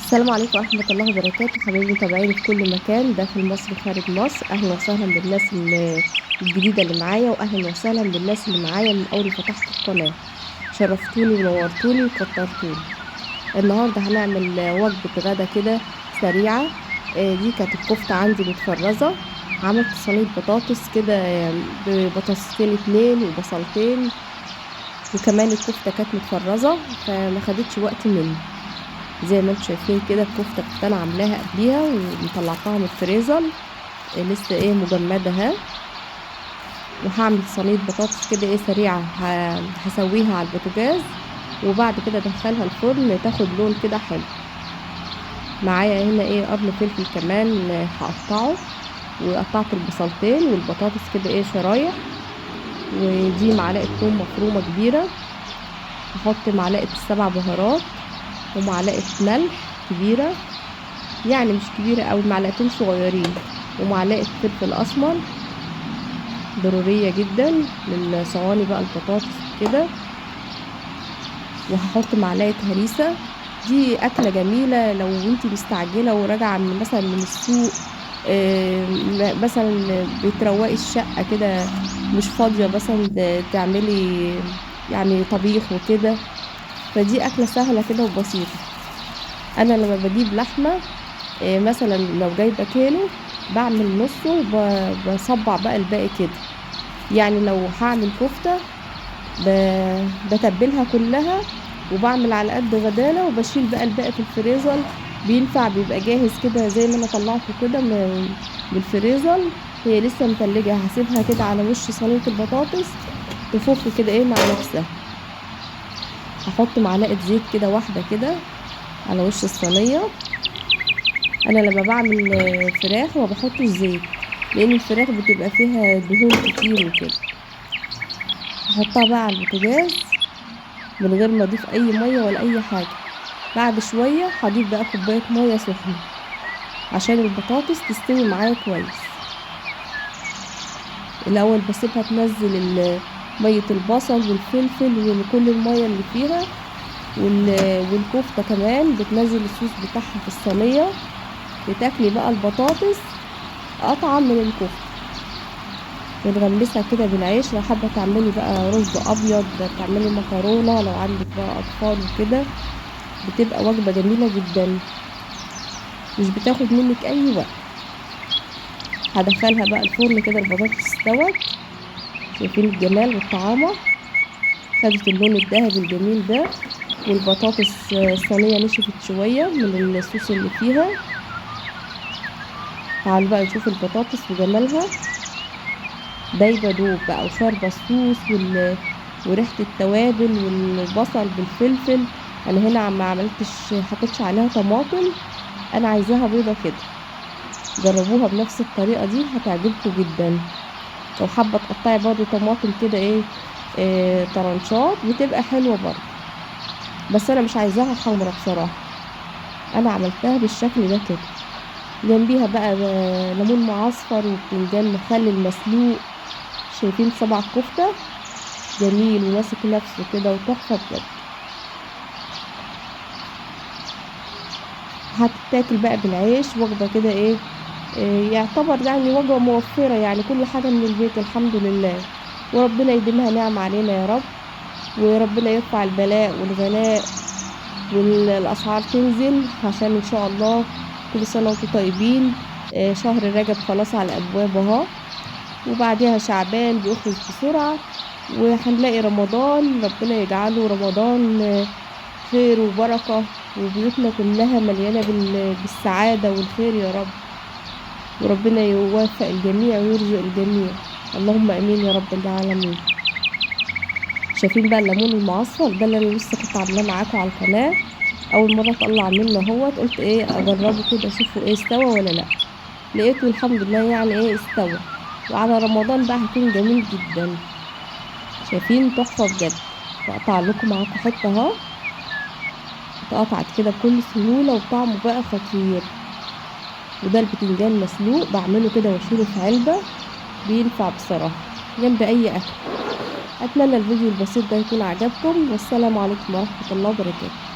السلام عليكم ورحمة الله وبركاته، حبايبي متابعيني في كل مكان داخل مصر وخارج مصر. أهلا وسهلا بالناس الجديدة اللي معايا، وأهلا وسهلا بالناس اللي معايا من أول ما فتحت القناة. شرفتوني ونورتوني وكترتوني. النهاردة هنعمل وجبة غدا كده سريعة. دي كانت الكفتة عندي متفرزة. عملت صينية بطاطس كده، ببطاطستين اتنين وبصلتين، وكمان الكفتة كانت متفرزة فما خدتش وقت مني. زي ما انتم شايفين كده الكفتة كنت انا عاملاها قبليها ومطلعتها من الفريزر. لسه مجمدة اهي. وهعمل صينية بطاطس كده سريعة، هسويها على البوتاجاز، وبعد كده ادخلها الفرن تاخد لون كده حلو. معايا هنا قرن فلفل كمان هقطعه، وقطعت البصلتين والبطاطس كده شرايح. ودي معلقة توم مفرومة كبيرة. هحط معلقة السبع بهارات، ومعلقة ملح كبيرة، يعني مش كبيرة أوي، معلقتين صغيرين، ومعلقة فلفل أسمر ضرورية جدا للصواني بقى البطاطس وكده. وهحط معلقة هريسة. دي أكلة جميلة لو انتي مستعجلة وراجعة من مثلا من السوق، مثلا بتروقي الشقة كده، مش فاضية مثلا تعملي يعني طبيخ وكده. فدي أكلة سهلة كده وبسيطة. أنا لما بجيب لحمة، مثلا لو جايبة كيلو، بعمل نصه وبصبع بقى الباقي كده. يعني لو هعمل كفتة، بتبلها كلها وبعمل على قد غدانا، وبشيل بقى الباقي في الفريزر. بينفع بيبقى جاهز كده زي ما انا طلعته كده من الفريزر. هي لسه متلجة، هسيبها كده على وش صينية البطاطس تفك كده مع نفسها. هحط معلقة زيت كده، واحدة كده على وش الصينية. انا لما بعمل فراخ ما بحطش زيت، لان الفراخ بتبقى فيها دهون كتير وكده. هحطها بقى على البوتاجاز من غير ما اضيف اي ميه ولا اي حاجه. بعد شويه هضيف بقى كوبايه ميه سخنه عشان البطاطس تستوي معايا كويس. الاول بسيبها تنزل ميه البصل والفلفل وكل الميه اللي فيها، والكفته كمان بتنزل الصوص بتاعها في الصينيه. بتاكلي بقى البطاطس قطعه من الكفته. ونغمسها كده بالعيش، لو حابة تعملي بقى رز أبيض، تعملي مكرونة لو عندك بقى أطفال وكده. بتبقى وجبة جميلة جدا، مش بتاخد منك أي وقت. هدخلها بقى الفرن كده، البطاطس استوت. شايفين الجمال والطعامة؟ خدت اللون الذهبي الجميل ده. والبطاطس الصينية نشفت شوية من الصوص اللي فيها. تعالوا بقى نشوف البطاطس وجمالها. دايبة دوب بقى وشاربة الصوص وريحة التوابل والبصل بالفلفل. انا هنا ما عملتش حطيتش عليها طماطم، انا عايزاها بيضة كده. جربوها بنفس الطريقة دي هتعجبكم جدا. لو حابة تقطعي برضو طماطم كده طرنشات بتبقى حلوة برضو، بس انا مش عايزاها حمرا بصراحة. انا عملتها بالشكل ده كده. جنبيها بقى ليمون معصفر وبتنجان مخلل مسلوق. شايفين صبع الكفتة؟ جميل وماسك نفسه كده وتحفة بجد. هتتاكل بقى بالعيش، وجبة كده يعتبر يعني وجبة موفرة، يعني كل حاجة من البيت الحمد لله. وربنا يديمها نعم علينا يا رب. وربنا يرفع البلاء والغلاء، والأسعار تنزل عشان إن شاء الله. كل سنة وانتم طيبين. شهر رجب خلاص على الأبواب اهو، وبعدها شعبان بيخلص بسرعة. وهنلاقي رمضان، ربنا يجعله رمضان خير وبركة، وبيوتنا كلها مليانة بالسعادة والخير يا رب. وربنا يوفق الجميع ويرزق الجميع. اللهم امين يا رب العالمين. شايفين بقى الليمون المعصفر ده اللي انا لسه كنت عاملاه معاكم على القناة؟ اول مرة اطلع منه اهوت، قلت اجربه كده اشوفه استوى ولا لا. لقيته الحمد لله يعني استوى. وعلى رمضان بقى هيكون جميل جدا. شايفين؟ تحفة بجد. بقطع لكم معاكم حتة اهو. اتقطعت كده بكل سهولة وطعمه بقى خطير. وده البتنجان مسلوق بعمله كده واشيله في علبة. بينفع بصراحة جنب اي اكل. اتمنى الفيديو البسيط ده يكون عجبكم، والسلام عليكم ورحمة الله وبركاته.